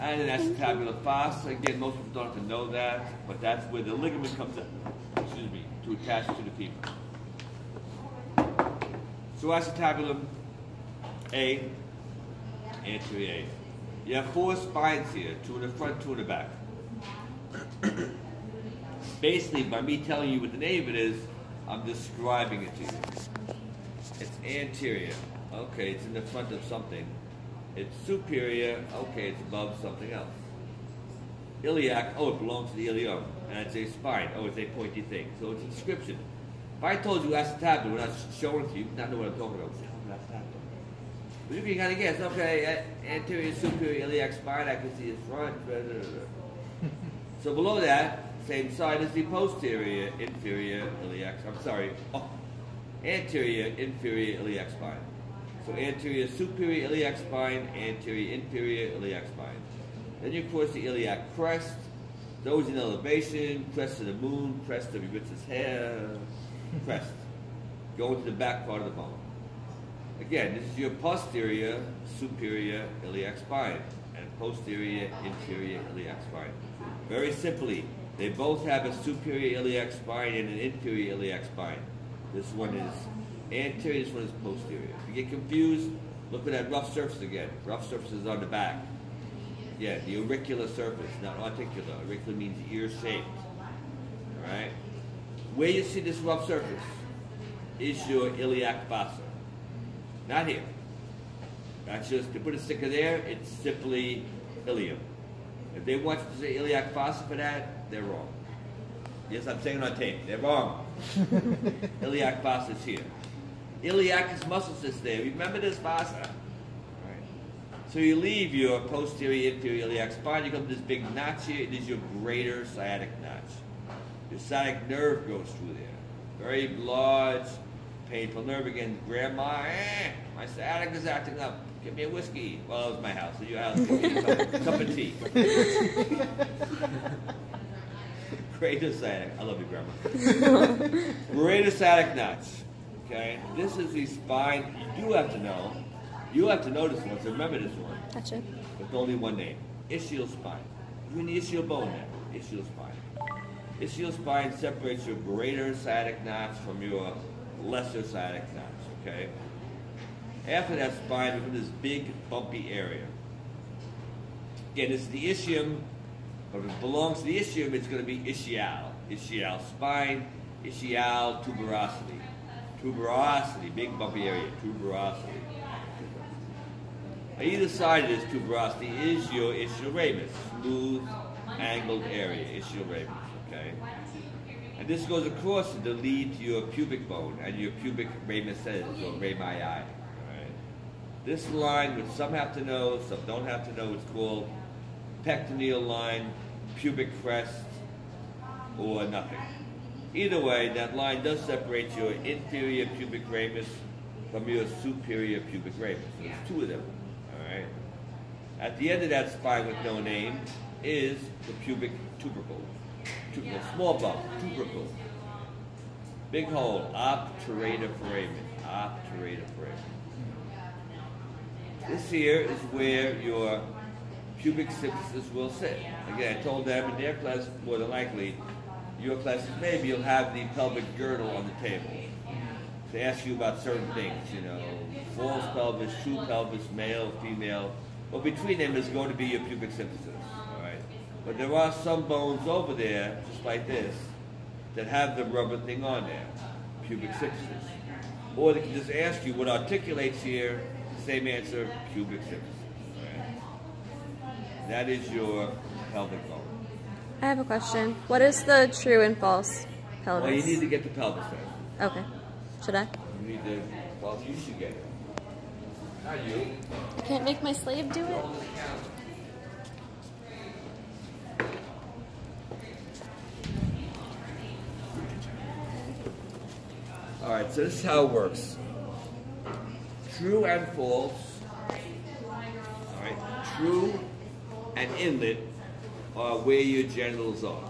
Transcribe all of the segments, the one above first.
And an acetabular fossa. Again, most people don't have to know that, but that's where the ligament comes in, excuse me, to attach to the femur. So acetabulum A, anterior A. You have 4 spines here, 2 in the front, 2 in the back. Basically, by me telling you what the name of it is, I'm describing it to you. It's anterior. Okay, it's in the front of something. It's superior. Okay, it's above something else. Iliac. Oh, it belongs to the ilium. And it's a spine. Oh, it's a pointy thing. So it's a description. If I told you acetabular, when I was showing it to you, you would not know what I'm talking about. But you can kind of guess. Okay, anterior, superior, iliac spine. I can see its front. So below that, same side as the posterior, inferior, iliac. I'm sorry. Oh, anterior, inferior, iliac spine. So anterior, superior, iliac spine, anterior, inferior, iliac spine. Then you cross the iliac crest. Those in elevation, crest of the moon, crest of Eurytus' hair, crest. Go into the back part of the bone. Again, this is your posterior, superior, iliac spine, and posterior, inferior, iliac spine. Very simply, they both have a superior iliac spine and an inferior iliac spine. This one is anterior, this one is posterior. If you get confused, look at that rough surface again. Rough surface is on the back. Yeah, the auricular surface, not articular. Auricular means ear-shaped. All right? Where you see this rough surface is your iliac fossa. Not here. That's just, to put a sticker there, it's simply ilium. If they want you to say iliac fossa for that, they're wrong. Yes, I'm saying it on tape. They're wrong. Iliac fossa is here. Iliacus muscle sits there. Remember this fossa. Right. So you leave your posterior, inferior iliac spine. You come to this big notch here. It is your greater sciatic notch. Your sciatic nerve goes through there. Very large, painful nerve. Again, grandma, my sciatic is acting up. Give me a whiskey. Well, it was my house. So your house. Give me a cup of tea. Greater sciatic. I love you, Grandma. Greater sciatic notch. Okay? This is the spine. You do have to know. You have to know this one. So remember this one. Gotcha. With only one name. Ischial spine. You're in the ischial bone now. Ischial spine. Ischial spine separates your greater sciatic notch from your lesser sciatic notch. Okay? After that spine, we have this big bumpy area. Again, this is the ischium, but if it belongs to the ischium, it's going to be ischial. Ischial spine, ischial tuberosity. Tuberosity, big bumpy area, tuberosity. On either side of this tuberosity is your ischial ramus, smooth, angled area, ischial ramus, okay? And this goes across to lead to your pubic bone and your pubic ramuses, or ramii. This line, which some have to know, some don't have to know, is called pectineal line, pubic crest, or nothing. Either way, that line does separate your inferior pubic ramus from your superior pubic ramus. So there's 2 of them. All right. At the end of that spine with no name is the pubic tubercle. Small bump, tubercle. Big hole, obturator foramen. Obturator foramen. This here is where your pubic symphysis will sit. Again, I told them in their class, more than likely, your classes, maybe you'll have the pelvic girdle on the table. They ask you about certain things, you know, false pelvis, true pelvis, male, female. Well, between them is going to be your pubic symphysis, all right? But there are some bones over there, just like this, that have the rubber thing on there, pubic symphysis. Or they can just ask you what articulates here. Same answer, pubic symphysis. Right? That is your pelvic bone. I have a question. What is the true and false pelvis? Well, you need to get the pelvis first. Okay. Should I? You need to, well, you should get it. Not you. I can't make my slave do it? All right, so this is how it works. True and false, all right, true and inlet are where your genitals are.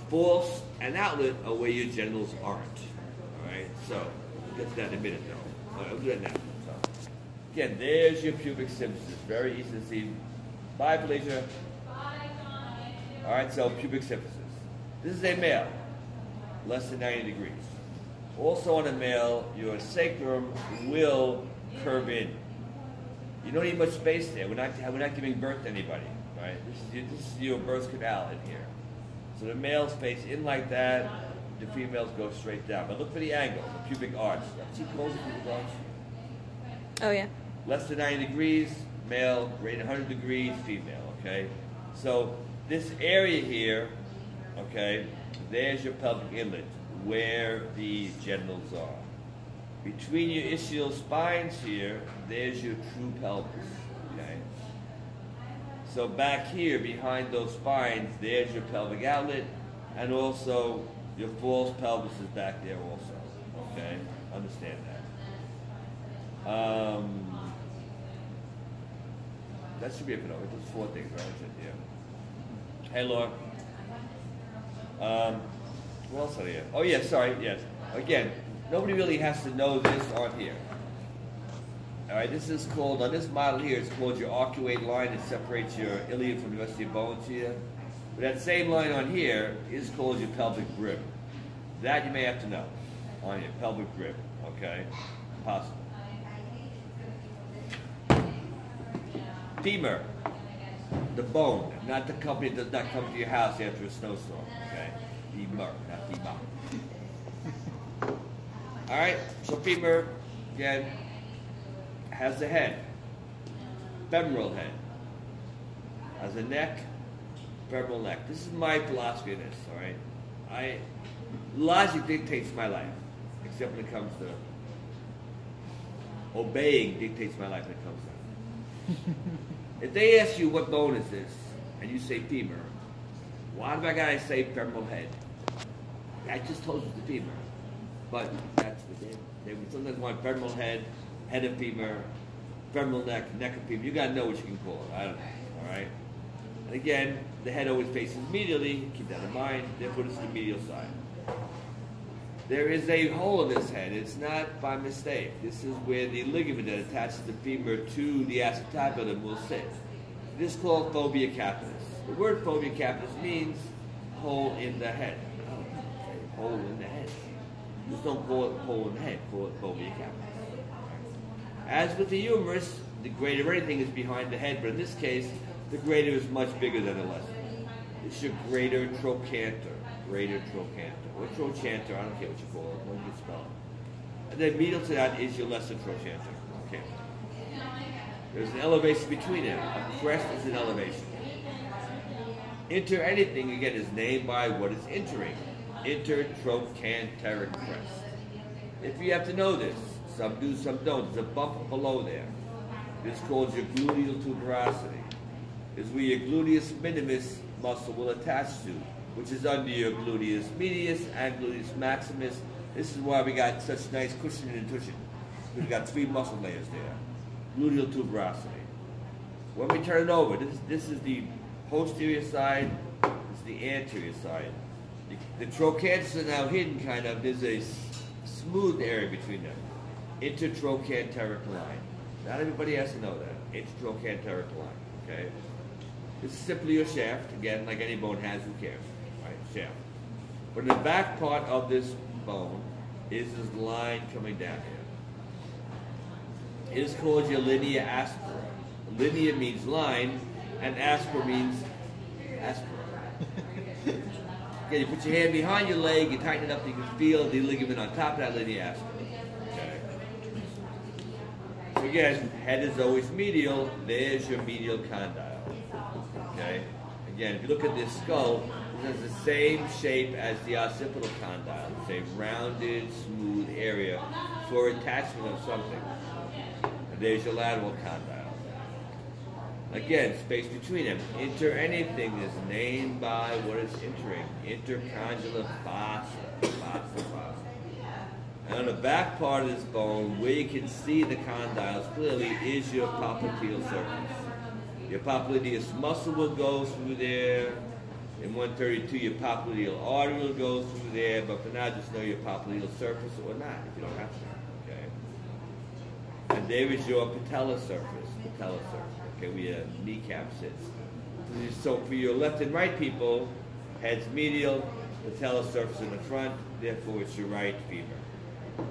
False and outlet are where your genitals aren't, all right? So, we'll get to that in a minute, though. All right, I'll do that now. So, again, there's your pubic symphysis. Very easy to see. Bye, Felicia. All right, so pubic symphysis. This is a male, less than 90 degrees. Also on a male, your sacrum will curve in. You don't need much space there. We're not giving birth to anybody, right? This is your birth canal in here. So the males face in like that, the females go straight down. But look for the angle, the pubic arch. See close the pubic arch? Oh, yeah. Less than 90 degrees, male, greater than 100 degrees, female, okay? So this area here, okay, there's your pelvic inlet, where the genitals are. Between your ischial spines here, there's your true pelvis, okay? So back here, behind those spines, there's your pelvic outlet, and also your false pelvis is back there also, okay? Understand that. That should be it for now. There's 4 things, right? Yeah. Hey, Laura. What else are there? Oh, yeah, sorry, yes. Again, nobody really has to know this on here. All right, this is called, on this model here, it's called your arcuate line that separates your ilium from the rest of your bones here. But that same line on here is called your pelvic rib. That you may have to know on your pelvic rib, okay? Possible. Femur, the bone, not the company that does not come to your house after a snowstorm, okay? Femur, not femur. All right, so femur, again, has a head, femoral head, has a neck, femoral neck. This is my philosophy of this, all right? Logic dictates my life, except when it comes to obeying dictates my life when it comes to If they ask you what bone is this, and you say femur, why do I gotta say femoral head? I just told you the femur. But that's what they would sometimes want femoral head, head of femur, femoral neck, neck of femur. You gotta know what you can call it. I don't know. Alright? And again, the head always faces medially, keep that in mind, therefore it's the medial side. There is a hole in this head. It's not by mistake. This is where the ligament that attaches the femur to the acetabulum will sit. This is called fovea capitis. The word fovea capitis means hole in the head. Oh, hole in the head. Just don't call it hole in the head. Call it fovea capitis. As with the humerus, the greater of anything is behind the head, but in this case, the greater is much bigger than the lesser. It's your greater trochanter. Greater trochanter. Or trochanter, I don't care what you call it, what you spell it. And then medial to that is your lesser trochanter. Okay. There's an elevation between them. A crest is an elevation. Inter anything, again, is named by what it's entering. Intertrochanteric crest. If you have to know this, some do, some don't. There's a bump below there. This is called your gluteal tuberosity. This is where your gluteus minimus muscle will attach to, which is under your gluteus medius and gluteus maximus. This is why we got such nice cushioning and tushioning. We've got 3 muscle layers there. Gluteal tuberosity. When we turn it over, this is the posterior side, this is the anterior side. The trochanters are now hidden kind of. There's a smooth area between them. Intertrochanteric line. Not everybody has to know that. Intertrochanteric line, okay? This is simply your shaft. Again, like any bone has, who cares? Right, shaft. But in the back part of this bone is this line coming down here. It is called your linea aspera. Linea means line, and aspera means aspera. Okay, you put your hand behind your leg, you tighten it up, you can feel the ligament on top of that linea aspera. Okay. So again, head is always medial. There's your medial condyle. Okay. Again, if you look at this skull, it has the same shape as the occipital condyle. It's a rounded, smooth area for attachment of something. And there's your lateral condyle. Again, space between them. Inter anything is named by what it's entering. Intercondylar fossa. Fossa. And on the back part of this bone, where you can see the condyles clearly, is your popliteal surface. Your popliteus muscle will go through there. In 132, your popliteal artery will go through there. But for now, just know your popliteal surface or not, if you don't have to. Okay. And there is your patella surface. Patella surface. okay, where your kneecap sits. So for your left and right people, head's medial, patella surface in the front, therefore it's your right femur.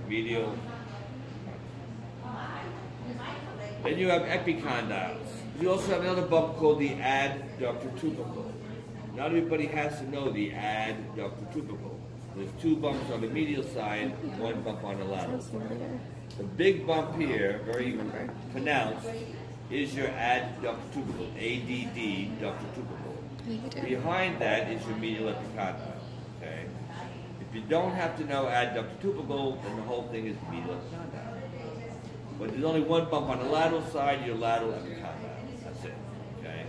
Medial. Then you have epicondyles. You also have another bump called the adductor tubercle. Not everybody has to know the adductor tubercle. There's two bumps on the medial side, one bump on the lateral side. The big bump here, very pronounced, is your adductor tubercle, ADD ductor tubercle. Behind that is your medial epicondyle. Okay? If you don't have to know adductor tubercle, then the whole thing is medial epicondyle. But there's only one bump on the lateral side, your lateral epicondyle. That's it. Okay?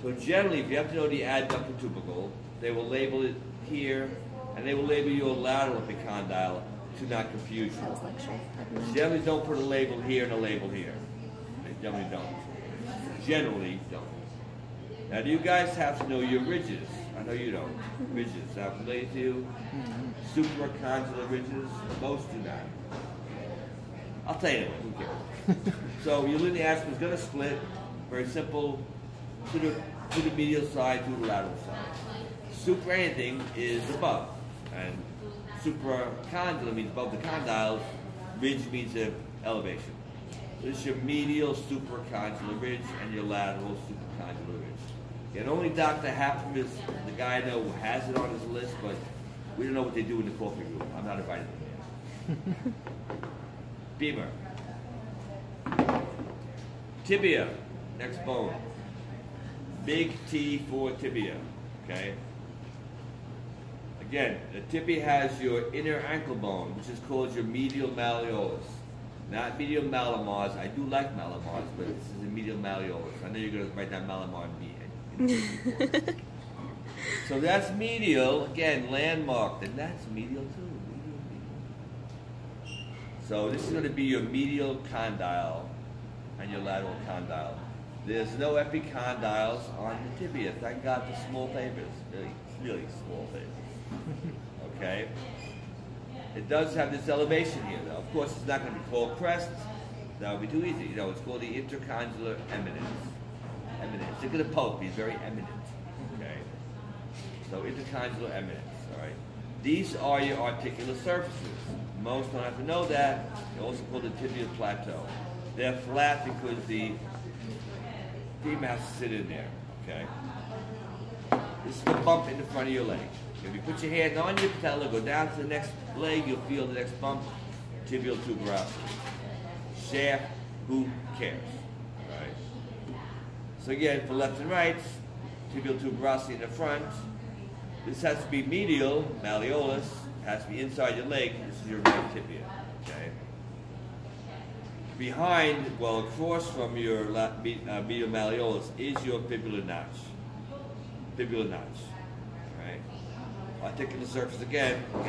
So generally, if you have to know the adductor tubercle, they will label it here, and they will label your lateral epicondyle to not confuse you. Generally don't put a label here and a label here. They generally don't. Generally don't. Now, do you guys have to know your ridges? I know you don't. Ridges. Sound familiar to you? Supracondylar ridges? Most do not. I'll tell you anyway. Who cares? So your linear aspect is going to split. Very simple. To the medial side, to the lateral side. Supra anything is above. And supracondylar means above the condyles. Ridge means elevation. This is your medial supracondylar ridge and your lateral supracondylar ridge. And only Dr. Hapham is the guy I know who has it on his list, but we don't know what they do in the coffee room. I'm not invited to there. Femur. Tibia, next bone. Big T for tibia, okay? Again, the tibia has your inner ankle bone, which is called your medial malleolus. Not medial malamars. I do like malamars, but this is a medial malleolus. I know you're going to write down malamar and me. So that's medial, again, landmarked, and that's medial too. Medial. So this is going to be your medial condyle and your lateral condyle. There's no epicondyles on the tibia. Thank God for small fibers, really small fibers. Okay? It does have this elevation here, though. Of course, it's not going to be called crest. That would be too easy. You know, it's called the intercondylar eminence. Eminence. Think of the Pope. He's very eminent. Okay? So intercondylar eminence. All right? These are your articular surfaces. Most don't have to know that. They're also called the tibial plateau. They're flat because the femur has to sit in there. Okay? This is the bump in the front of your leg. If you put your hand on your patella, go down to the next leg, you'll feel the next bump, tibial tuberosity. Shaft, who cares? Right? So again, for left and right, tibial tuberosity in the front. This has to be medial, malleolus, has to be inside your leg. This is your right tibia. Okay? Behind, well, across from your medial malleolus is your fibular notch. Fibular notch. Right? Articular surface again, well,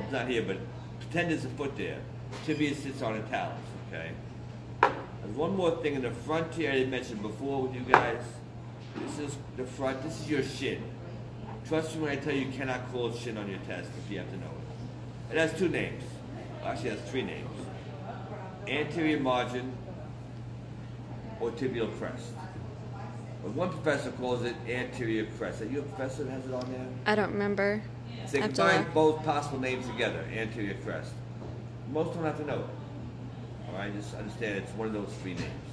it's not here, but pretend there's a foot there. Tibia sits on a talus, okay? There's one more thing in the front here I didn't mention before with you guys. This is the front, this is your shin. Trust me when I tell you cannot call shin on your test if you have to know it. It has two names. Actually, it has three names. Anterior margin or tibial crest. But one professor calls it anterior crest. Are you a professor that has it on there? I don't remember. So they combine both possible names together, anterior crest. Most don't have to know it. All right, just understand it's one of those three names.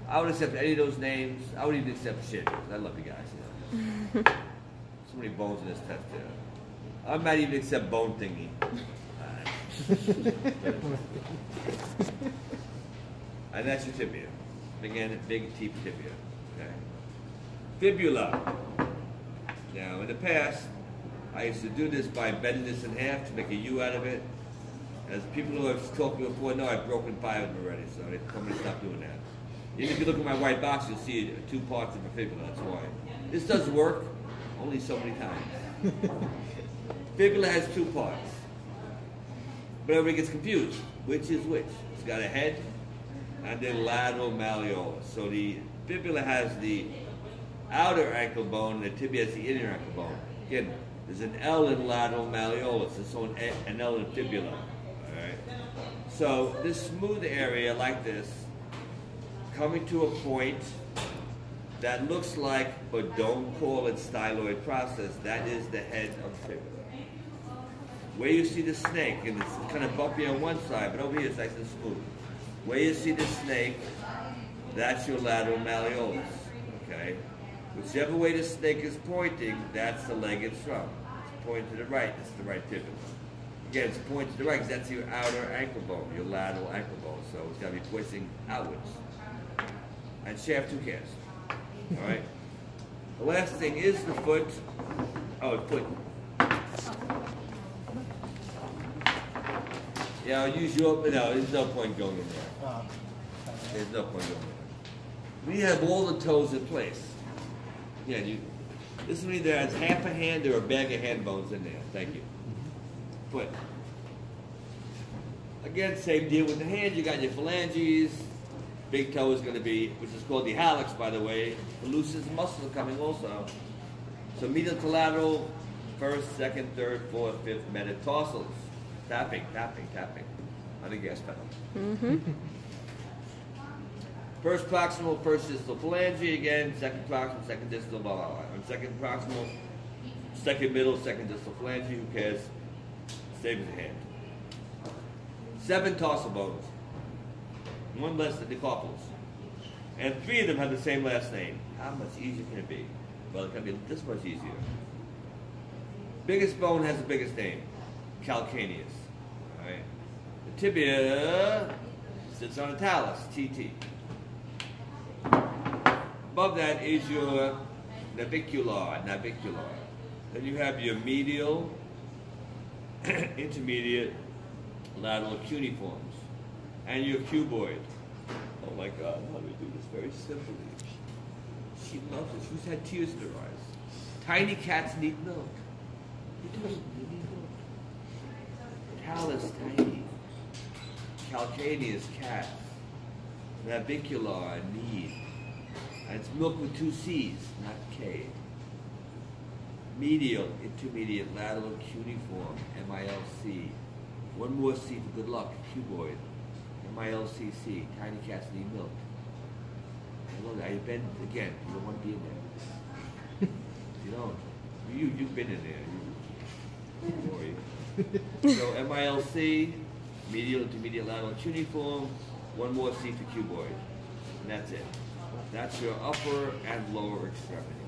I would accept any of those names. I would even accept shit, because I love you guys. You know? So many bones in this test here. I might even accept bone thingy. And that's your tibia. Again, big T tibia. Okay. Fibula. Now, in the past, I used to do this by bending this in half to make a U out of it. As people who have talked to me before know, I've broken 5 of them already, so they told me to stop doing that. Even if you look at my white box, you'll see 2 parts of a fibula, that's why. This does work, only so many times. Fibula has 2 parts. But everybody gets confused. Which is which? It's got a head and then lateral malleolus. So the fibula has the outer ankle bone and the tibia has the inner ankle bone. Again, there's an L in lateral malleolus, and so an L in fibula. All right? So this smooth area like this coming to a point that looks like, but don't call it styloid process, that is the head of tibia. Where you see the snake, and it's kind of bumpy on one side, but over here it's nice and smooth. Where you see the snake, that's your lateral malleolus, okay? Whichever way the snake is pointing, that's the leg it's from. It's pointing to the right, that's the right tibia. Again, it's pointing to the right because that's your outer ankle bone, your lateral ankle bone, so it's got to be pointing outwards. And shaft 2 cast, all right? The last thing is the foot. Oh, foot. Yeah, I'll use your, no, there's no point going in there. There's no point going in there. We have all the toes in place. Yeah, this one either has half a hand or a bag of hand bones in there. Thank you. Foot. Again, same deal with the hand. You got your phalanges. Big toe is going to be, which is called the hallux, by the way. The loosest muscle coming also. So medial to lateral, first, second, third, fourth, fifth, metatarsals. Tapping, tapping, tapping on the gas pedal. Mm-hmm. First proximal, first distal phalange again. Second proximal, second distal, blah, blah, blah. And second proximal, second middle, second distal phalange. Who cares? Same as the hand. 7 tarsal bones. 1 less than the carpals. And 3 of them have the same last name. How much easier can it be? Well, it can be this much easier. Biggest bone has the biggest name. Calcaneus. All right. The tibia sits on a talus, TT. Above that is your navicular. Then you have your medial, intermediate, lateral cuneiforms, and your cuboid. Oh my God, how do we do this very simply? She loves it. She's had tears in her eyes. Tiny cats need milk. They do. They need milk. Talus, tiny. Calcaneus, cat. Navicular, need. And it's milk with 2 C's, not K. Medial, intermediate, lateral, cuneiform, MILC. 1 more C for good luck, cuboid. MILCC, tiny cats need milk. And look, I bend again, you don't want to be in there. You don't. You've been in there. Don't worry. So MILC, medial, intermediate, lateral, cuneiform, 1 more C for cuboid. And that's it. That's your upper and lower extremity.